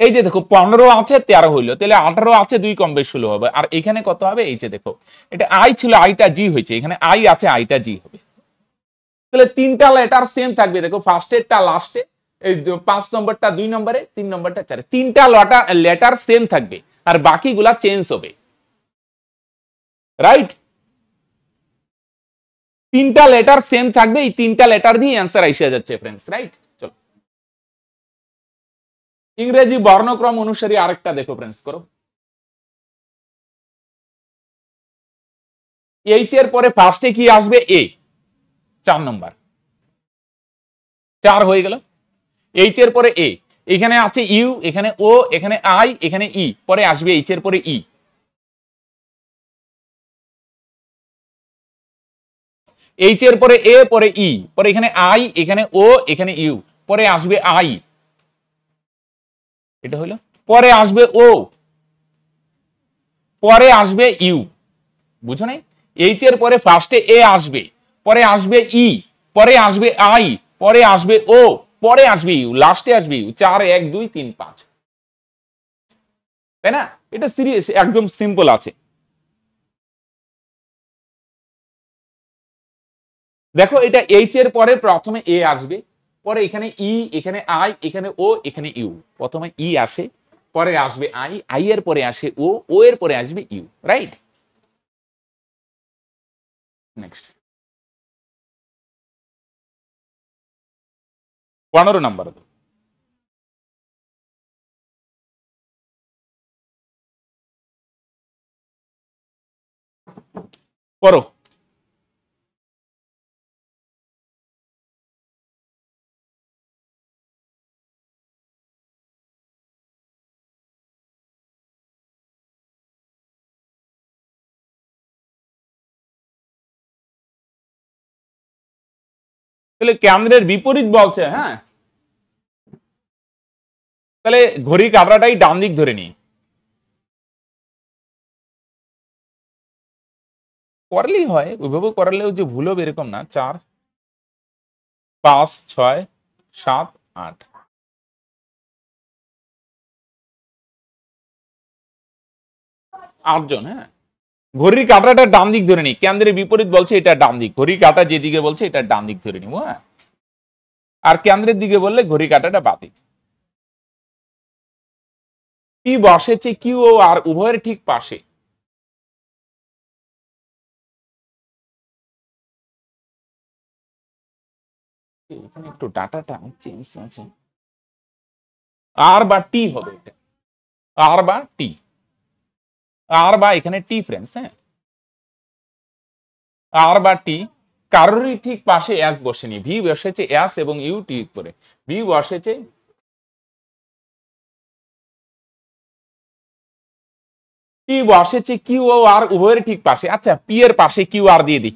এই যে দেখো 15 আছে 13 হইলো, তাহলে 18 আছে 2 কমবে 16 হবে। আর এখানে কত হবে? এই যে দেখো এটা আই ছিল, আইটা জি হয়েছে, এখানে আই আছে, আইটা জি হবে। তাহলে তিনটা লেটার সেম থাকবে, দেখো ফার্স্টেরটা লাস্টে, এই 5 নম্বরটা 2 নম্বরে, 3 নম্বরটা 4, তিনটা লেটার সেম থাকবে আর বাকিগুলা চেঞ্জ হবে, রাইট? তিনটা লেটার সেম থাকবে, এই তিনটা লেটার দিয়ে অ্যান্সার এসে যাচ্ছে ফ্রেন্ডস, রাইট? চলো ইংরেজি বর্ণক্রম অনুসারে আরেকটা দেখো ফ্রেন্ডস, করো। এইচ এর পরে ফার্স্টে কি আসবে? এ, 4 নম্বর, 4 হয়ে গেল। এইচ এর পরে এ, এখানে আছে ইউ, এখানে ও, এখানে আই, এখানে ই, পরে আসবে এইচ এর পরে ই। এইচ এর পরে এ, পরে ই, পরে এখানে আই, এখানে ও, এখানে ইউ, পরে আসবে আই, এটা হলো। পরে আসবে ও, পরে আসবে ইউ, বুঝো নাই? এইচ এর পরে ফার্স্টে এ আসবে, পরে আসবে ই, পরে আসবে আই, পরে আসবে ও, পরে আসবে ইউ, লাস্টে আসবে ইউ। 4 1 2 3 5, তাই না? এটা সিরিয়াস, একদম সিম্পল আছে। দেখো এটা এইচ এর পরে প্রথমে এ আসবে, পরে এখানে ই, এখানে আই, এখানে ও, এখানে ইউ, প্রথমে ই আসে, পরে আসবে আই, আই এর পরে আসে ও, ও এর পরে আসবে ইউ, রাইট? নেক্সট 15 নাম্বার পড়ো। তাহলে কেন্দ্রের বিপরীত বলছে, হ্যাঁ, তাহলে ঘড়ি কাঁটাটাই ডান দিক ধরে নি, করলেই হয়, ওইভাবে করালেও যে ভুল হবে এরকম না। 4 5 6 7 8, 8 জন, হ্যাঁ। ঘড়ির কাঁটাটা ডান দিক ধরে নি, কেন্দ্রের বিপরীত বলছে এটা ডান দিক, ঘড়ির কাঁটা যেদিকে বলছে এটা ডান দিক ধরে নিব, হ্যাঁ। আর কেন্দ্রের দিকে বললে ঘড়ি কাঁটাটা বাতিক। পি বসেছে কিউ ও আর উভয়ের ঠিক পাশে, এখানে একটু ডাটাটা চেঞ্জ আছে, আর বা টি হবে এটা, আর বা টি, আর বা এখানে টি ফ্রেন্ডস, হ্যাঁ, আর বা টি কারোরই ঠিক পাশে এস বসেনি, ভি বসেছে এস এবং ইউ ঠিক করে, ভি বসেছে, পি বসেছে কিউ ও আর উভয়ের ঠিক পাশে। আচ্ছা পি এর পাশে কিউ আর দিয়ে দিই,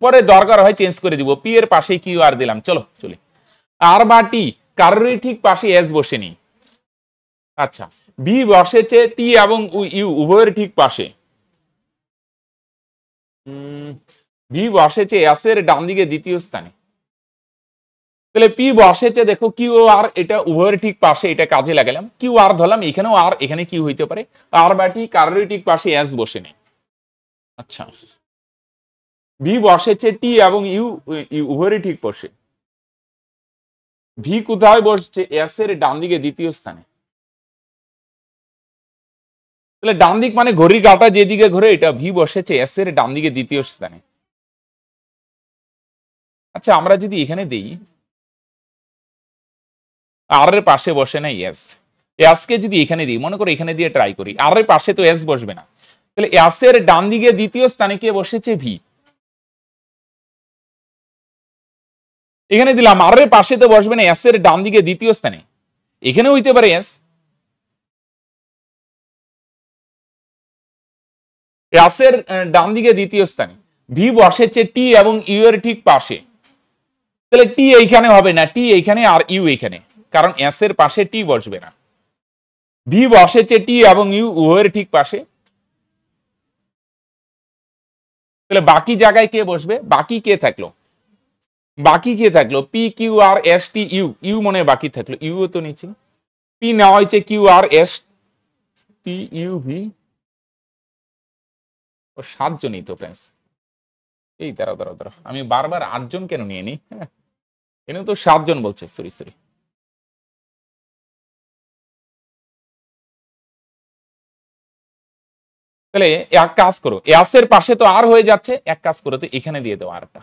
পরে দরকার হয় চেঞ্জ করে দিব, পি এর পাশে কিউ আর দিলাম, চলো চলে। আর বা টি কারোরই ঠিক পাশে এস বসেনি। আচ্ছা বি বসেছে টি এবং ইউ উভয়ের ঠিক পাশে, ভি বসেছে এস এর ডান দিকে দ্বিতীয় স্থানে, তাহলে পি বসেছে দেখো কিউ আর, এটা উভয়ের ঠিক পাশে, এটা কাজে লাগালাম, কিউ আর ধরলাম, এখানেও আর, এখানে কিউ হইতে পারে, আর বা টি কারোরই ঠিক পাশে এস বসে নেই। আচ্ছা ভি বসেছে টি এবং ইউ উভয়েরই ঠিক পাশে, ভি কোথায় বসছে? এস এর ডান দিকে দ্বিতীয় স্থানে, তাহলে ডান দিক মানে ঘড়ির কাঁটা যেদিকে ঘুরে, এটা ভি বসেছে এস এর ডান দিকে দ্বিতীয় স্থানে। আচ্ছা আমরা যদি এখানে দেই আর এর পাশে বসে না এস, এস কে যদি এখানে দিই, মনে করো এখানে দিয়ে ট্রাই করি, আর এর পাশে তো এস বসবে না, তাহলে এস এর ডান দিকে দ্বিতীয় স্থানে কে বসেছে? ভি। এখানে দিলাম আর এর পাশে তো বসবে না, এস এর ডান দিকে দ্বিতীয় স্থানে, এখানে হইতে পারে এস, এস এর ডান দিকে দ্বিতীয় স্থানে, ভি বসেছে টি এবং ইউ এর ঠিক পাশে, তাহলে টি এইখানে হবে না, টি এইখানে আর ইউ এইখানে, কারণ এস এর পাশে টি বসবে না, ভি বসেছে টি এবং ইউ উভয়ের ঠিক পাশে, তাহলে বাকি জায়গায় কে বসবে? বাকি কে থাকলো? বাকি কে থাকলো? P Q R S T U, U মনে বাকি থাকলো, ইউ তো নিচে পি নেওয়া হয়েছে, Q R S T U V, ও 7 জনই তো ফ্রেন্ডস। এই দাঁড়াও দাঁড়াও দাঁড়াও, আমি বারবার 8 জন কেন নিয়ে নি? হ্যাঁ, এখানে তো 7 জন বলছে, সরি সরি। তাহলে এক কাজ করো, এস এর পাশে তো আর হয়ে যাচ্ছে, এক কাজ করো তো এখানে দিয়ে দাও আরটা,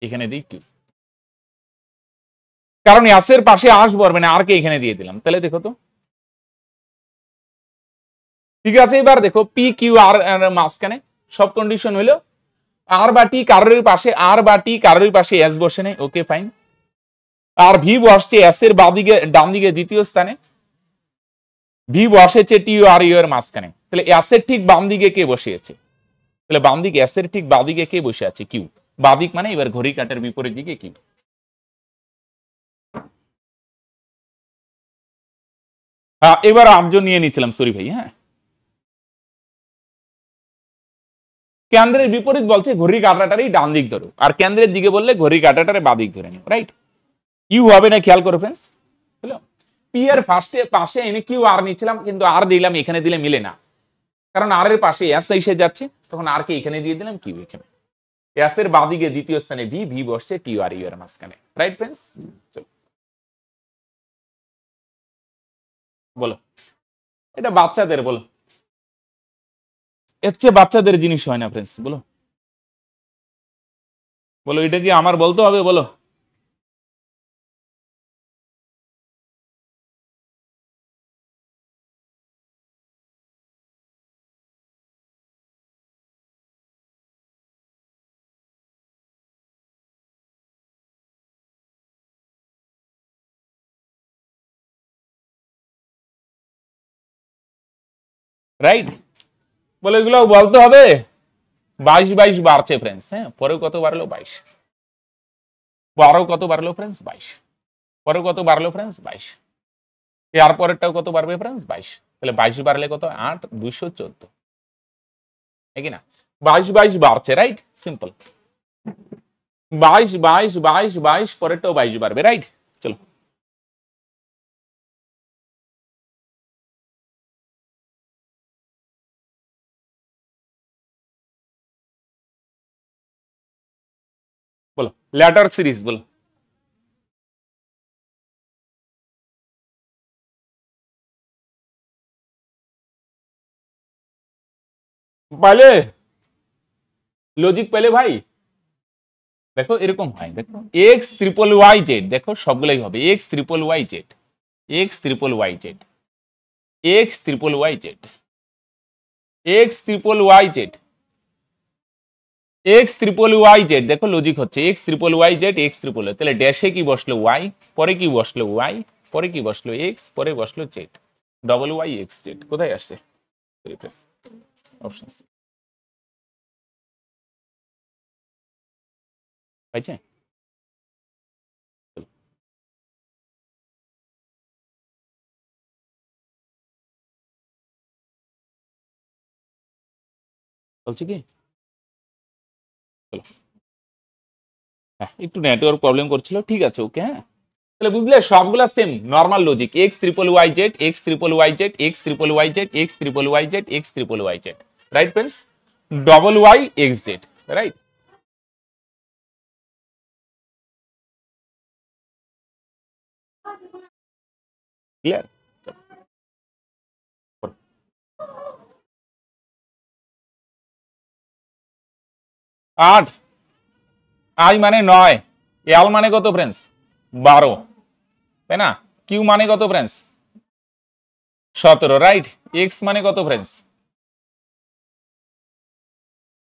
এখানে দিই কিউ, কারণ এস এর পাশে আসবো মানে আর কে এখানে দিয়ে দিলাম। তাহলে দেখো তো, ঠিক আছে। এবার দেখো পি কিউ আর মাঝখানে সব কন্ডিশন হইলো, আর বা টি কারোর পাশে, আর বা টি কারোর পাশে এস বসে নেই, ওকে ফাইন। আর ভি বসছে এস এর বাদিকে, ডান দিকে দ্বিতীয় স্থানে, ভি বসেছে টি আর ইউ এর মাঝখানে। তাহলে এস এর ঠিক বাম দিকে কে বসিয়েছে? তাহলে বাম দিকে, এস এর ঠিক বাদিকে কে বসে আছে? কিউ। বাদিক মানে এবার ঘড়ি কাটার বিপরীত দিকে কিউ। এবার 8 জন নিয়ে নিচ্ছিলাম, সরি ভাই। হ্যাঁ, কেন্দ্রের বিপরীত বলছে ঘড়ি কাটাটারই ডান দিক ধরো, আর কেন্দ্রের দিকে বললে ঘড়ি কাটাটারে বাদিক ধরে নিও, রাইট? ইউ হবে না, খেয়াল করো ফ্রেন্ডস। বুঝলো? পি এর ফার্স্টে পাশে এনে কিউ আর নিচ্ছিলাম, কিন্তু আর দিলাম এখানে দিলে মিলে না, কারণ আর এর পাশে এস এসে যাচ্ছে, তখন আর কে এখানে দিয়ে দিলাম, কিউ এখানে। এস এর বাদিকে দ্বিতীয় স্থানে ভি, ভি বসছে টি আর ইউ এর মাঝখানে, রাইট ফ্রেন্ডস? বলো, এটা বাচ্চাদের, বলো, এর চেয়ে বাচ্চাদের জিনিস হয় না ফ্রেন্ডস, বলো বলো, এটা কি আমার বলতে হবে? বলো। রাইট, বলো এগুলো বলতে হবে। 22 22 বাড়ছে ফ্রেন্ডস। হ্যাঁ, পরে কত বাড়লো? 22। 12 কত বাড়লো ফ্রেন্ডস? 22। পরে কত বাড়লো ফ্রেন্ডস? 22। এর পরেরটাও কত বাড়বে ফ্রেন্ডস? 22। তাহলে 22 বাড়লে কত? 8 214, নাকি না? 22 22 বাড়ছে, রাইট? সিম্পল। 22 22 22 22, পরেরটাও 22 বাড়বে, রাইট? চলো, বলো ল্যাডার সিরিজ, বলো। পাইলে লজিক, পেলে ভাই? দেখো এরকম হয়, দেখো এক্স ট্রিপল ওয়াই জেড, দেখো সবগুলাই হবে X triple Y Z, X triple Y Z, X triple Y Z, X triple Y Z, X triple Y Z. দেখো লজিক হচ্ছে X triple Y Z, X triple, তাহলে ড্যাশে কি বসলো? Y, পরে কি বসলো? ওয়াই, পরে কি বসলো? এক্স, পরে বসলো Z, double Y X Z. কোথায় আসছে? অপশন সি, পাইছে? বলছি কি, চলো। হ্যাঁ, একটু নেটওয়ার্ক প্রবলেম করছিল, ঠিক আছে, ওকে। হ্যাঁ, তাহলে বুঝলে সবগুলা same normal logic, X triple Y Z, X triple Y Z, X triple Y Z, X triple Y Z, X triple Y Z, right friends? Double Y X Z, right? Clear? 8, I মানে 9, এল মানে কত friends? 12, তাই না? Q মানে কত friends? 17, right? X মানে কত friends?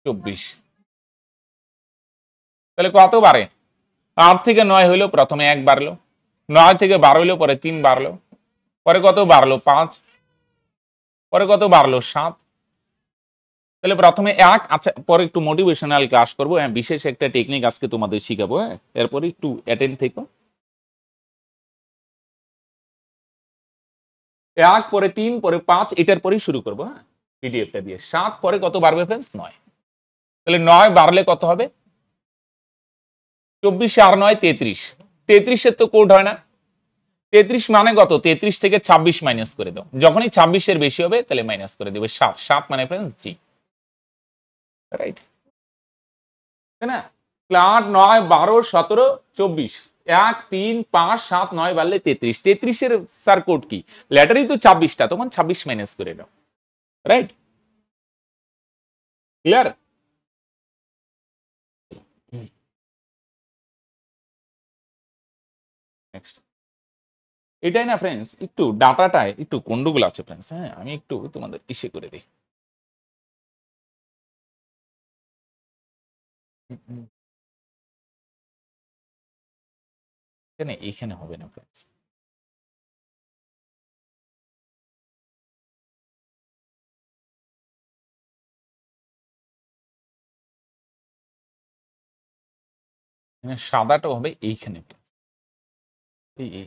24। তাহলে কত বাড়ে? 8 থেকে 9 হইলো, প্রথমে 1 বাড়লো, 9 থেকে 12 হইলো, পরে 3 বাড়লো, পরে কত বাড়লো? 5, পরে কত বাড়লো? 7। তাহলে প্রথমে 1, আচ্ছা পরে একটু মোটিভেশনাল ক্লাস করবো, হ্যাঁ, বিশেষ একটা টেকনিক আজকে তোমাদের শিখাবো। হ্যাঁ, এরপরে একটু অ্যাটেন্ড থেকো। 1, পরে 3, পরে 5, এটার পরেই শুরু করবো। হ্যাঁ, পিডিএফটা দিয়ে 7, পরে কত বাড়বে ফ্রেন্ডস? 9। তাহলে 9 বাড়লে কত হবে? 24 আর 9 33। 33 এর তো কোড হয় না। 33 মানে কত? 33 থেকে 26 মাইনাস করে দাও। যখনই 26 এর বেশি হবে তাহলে মাইনাস করে দেবে 7। 7 মানে फ्रेंड्स জি, রাইট? তাই না? 8 9 12 17 24 1 3 5 7 9 বাড়লে 33। 33 এর স্যার কোড কি? লেটারই তো 26টা, তখন 26 মাইনাস করে দাও, রাইট? ক্লিয়ার? নেক্সট, এটাই না फ्रेंड्स, একটু ডাটাটায় একটু গন্ডগোল আছে फ्रेंड्स। হ্যাঁ, আমি একটু তোমাদের ইসে করে দিই। এখানে হবে না फ्रेंड्स। সাদাটা হবে এইখানে। এই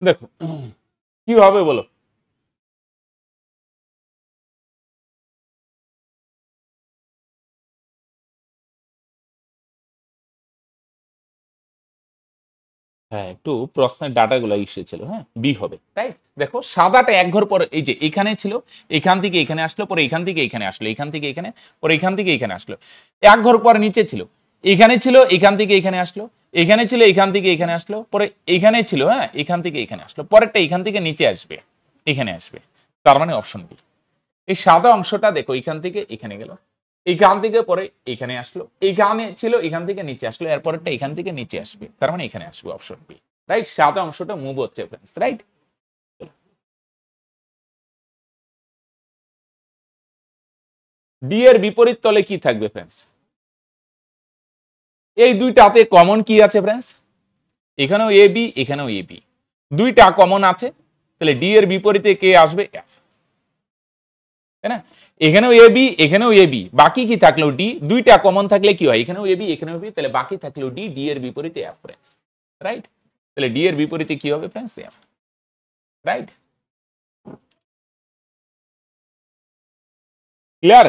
দেখো কি হবে বলো? হ্যাঁ, একটু প্রশ্নের ডাটাগুলো এসেছিল। হ্যাঁ, বি হবে, রাইট? দেখো সাদাটা এক ঘর পরে এই যে এখানে ছিল, এখান থেকে এখানে আসলো, পরে এখান থেকে এখানে আসলো, এখান থেকে এখানে, পরে এখান থেকে এখানে আসলো। এক ঘর পরে নিচে ছিল, এখানে ছিল, এখান থেকে এখানে আসলো, এখানে ছিল, এখান থেকে এখানে আসলো, পরে এখানে ছিল, হ্যাঁ, এখান থেকে এখানে আসলো, পরেরটা এখান থেকে নিচে আসবে, এখানে আসবে। তার মানে অপশন বি। এই সাদা অংশটা দেখো এখান থেকে এখানে গেল, এইখান থেকে পরে এখানে আসলো, এইখানে ছিল, এখান থেকে নিচে আসলো, এরপরটা এখান থেকে নিচে আসবে, তার মানে এখানে আসবে অপশন বি, রাইট? সাদা অংশটা মুভ হচ্ছে फ्रेंड्स, রাইট? ডি এর বিপরীত তলে কি থাকবে फ्रेंड्स? এই দুইটাতে কমন কি আছে फ्रेंड्स? এখানেও এ বি, এখানেও এ বি, দুইটা কমন আছে, তাহলে ডি এর বিপরীতে কে আসবে? এফ, তাই না? এখানেও এ বি, এখানেও এ বি, বাকি কি থাকলো? ডি। দুইটা কমন থাকলে কি হয়? এখানেও এ বি, এখানেও বি, তাহলে বাকি থাকলো ডি। ডি এর বিপরীতে এফ फ्रेंड्स, রাইট? তাহলে ডি এর বিপরীতে কি হবে फ्रेंड्स? F, right? ক্লিয়ার?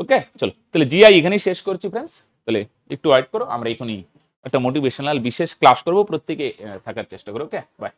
ওকে, চলো তাহলে জিআই এখানেই শেষ করছি फ्रेंड्स। তাহলে একটু ওয়েট করো, আমরা এখনই একটা মোটিভেশনাল বিশেষ ক্লাস করব, প্রত্যেকে থাকার চেষ্টা করো। ওকে, বাই।